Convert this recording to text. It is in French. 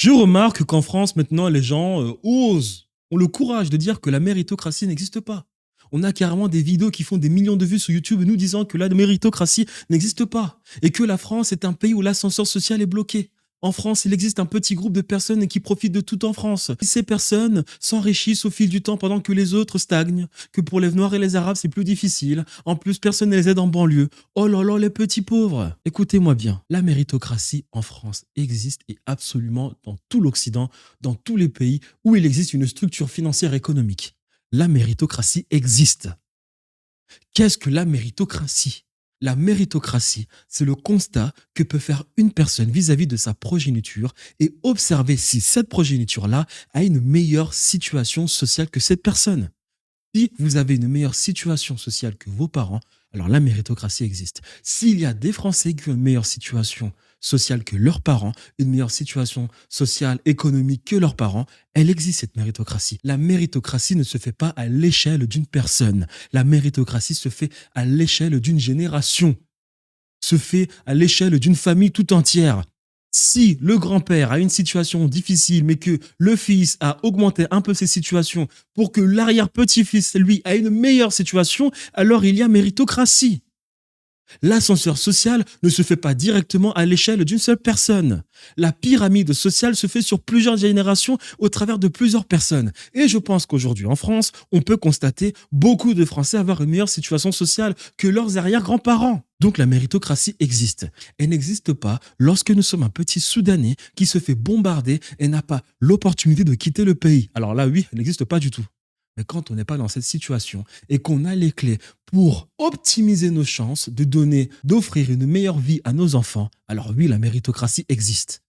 Je remarque qu'en France, maintenant, les gens osent, ont le courage de dire que la méritocratie n'existe pas. On a carrément des vidéos qui font des millions de vues sur YouTube nous disant que la méritocratie n'existe pas et que la France est un pays où l'ascenseur social est bloqué. En France, il existe un petit groupe de personnes qui profitent de tout en France. Ces personnes s'enrichissent au fil du temps pendant que les autres stagnent, que pour les Noirs et les Arabes, c'est plus difficile. En plus, personne ne les aide en banlieue. Oh là là, les petits pauvres. Écoutez-moi bien, la méritocratie en France existe et absolument dans tout l'Occident, dans tous les pays où il existe une structure financière économique. La méritocratie existe. Qu'est-ce que la méritocratie? La méritocratie, c'est le constat que peut faire une personne vis-à-vis de sa progéniture et observer si cette progéniture-là a une meilleure situation sociale que cette personne. Si vous avez une meilleure situation sociale que vos parents, alors la méritocratie existe. S'il y a des Français qui ont une meilleure situation sociale que leurs parents, une meilleure situation sociale, économique que leurs parents, elle existe cette méritocratie. La méritocratie ne se fait pas à l'échelle d'une personne. La méritocratie se fait à l'échelle d'une génération, se fait à l'échelle d'une famille tout entière. Si le grand-père a une situation difficile, mais que le fils a augmenté un peu ses situations pour que l'arrière-petit-fils, lui, a une meilleure situation, alors il y a méritocratie. L'ascenseur social ne se fait pas directement à l'échelle d'une seule personne. La pyramide sociale se fait sur plusieurs générations au travers de plusieurs personnes. Et je pense qu'aujourd'hui en France, on peut constater beaucoup de Français avoir une meilleure situation sociale que leurs arrière-grands-parents. Donc la méritocratie existe. Elle n'existe pas lorsque nous sommes un petit Soudanais qui se fait bombarder et n'a pas l'opportunité de quitter le pays. Alors là, oui, elle n'existe pas du tout. Mais quand on n'est pas dans cette situation et qu'on a les clés pour optimiser nos chances de donner, d'offrir une meilleure vie à nos enfants, alors oui, la méritocratie existe.